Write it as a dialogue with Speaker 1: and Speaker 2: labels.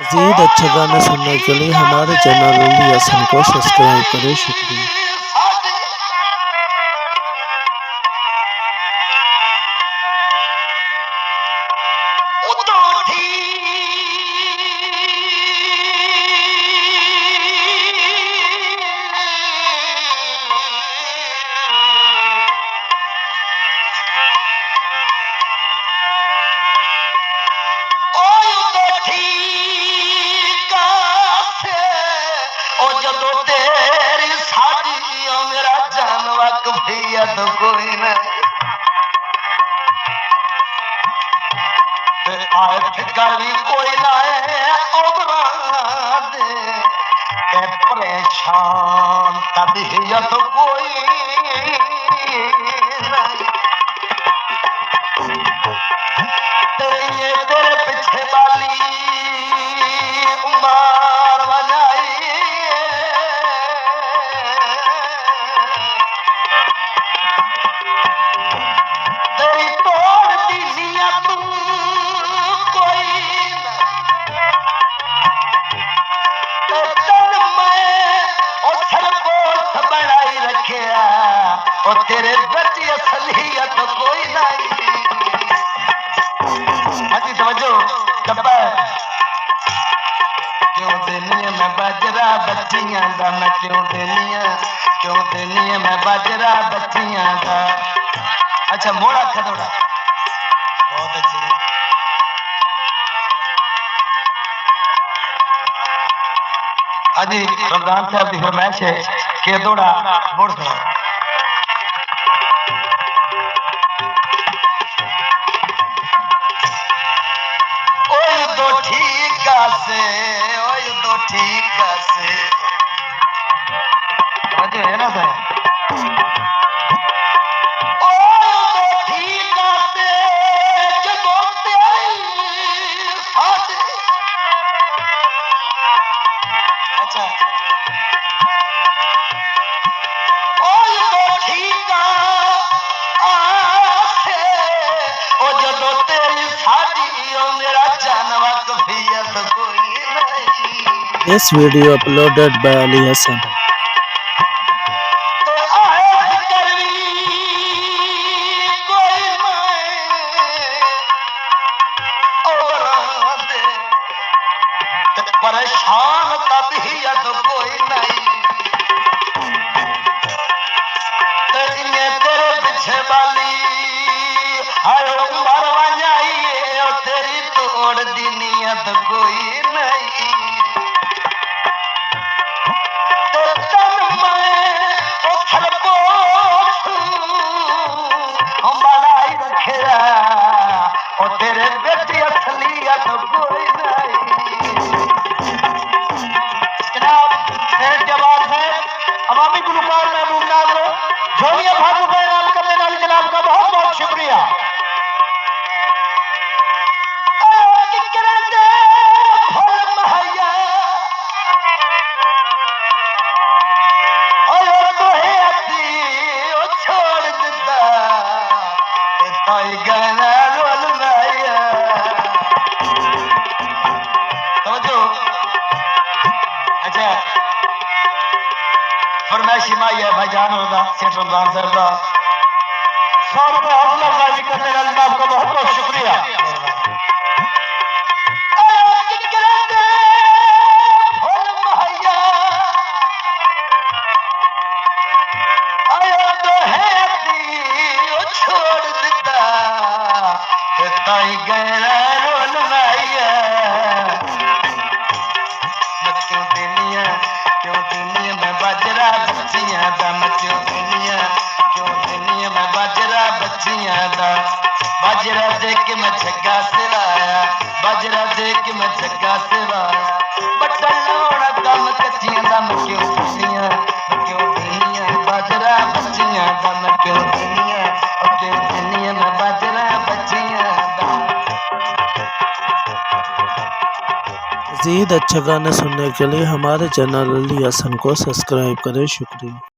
Speaker 1: मज़ीद अच्छे गाने सुनने के लिए हमारे चैनल अली हसन को सब्सक्राइब करें। शुक्रिया।
Speaker 2: तो कोई नहीं आए फिकर भी कोई ना दे परेशान तबीयत कोई नहीं तेरे पीछे वाली उमर बजाई और तेरे बच्चे असलियत कोई नहीं। हाजी समझो डब्बा क्यों देनी है मैं बाजरा बच्चियां दा मैं क्यों देनी है मैं बाजरा बच्चियां दा। अच्छा मोड़ा खदोड़ा बहुत अच्छी। हाजी रमजान साहब की फरमाइश है कि दौड़ा मोड़ सुना। तो ठीक से है ना सर अच्छा जो तेरी साड़ी मेरा जानवा कफियत कोई नहीं।
Speaker 1: This video uploaded by Ali Hassan.
Speaker 2: परेशान तबीयत कोई नहीं तेरे पीछे वाली मरवा जाइए तेरी तोड़ दी नियत कोई नहीं। बनाई रखे और तेरे बेटी असलियत कोई नहीं। जनाब जवाब है अवामी गुलकार महबूब नाजरो झोलिया भागू का ऐलान करने वाले जनाब का बहुत बहुत शुक्रिया। अच्छा फरमाइशी माई है भाईजान होगा सेठ रमजान साहब का 100 रुपये हौसला अफजाई करने वाले जनाब का बहुत बहुत शुक्रिया। छोड़ दिता ताई गहरा रोल माइया क्यों देनी है मैं बाजरा बच्चियां दा मैं क्यों देनी है मैं बाजरा बच्चियां दा। बाजरा दे के मैं झग्गा सिवाया बाजरा दे के मैं झग्गा सिवाया बटन लोड़ा दम कच्चियां दा मैं क्यों देनी है बाजरा बच्चियां दा मैं क्यों देनी है मैं बाजरा बच्चियां दा।
Speaker 1: मज़ीद अच्छे गाने सुनने के लिए हमारे चैनल अली हसन को सब्सक्राइब करें। शुक्रिया।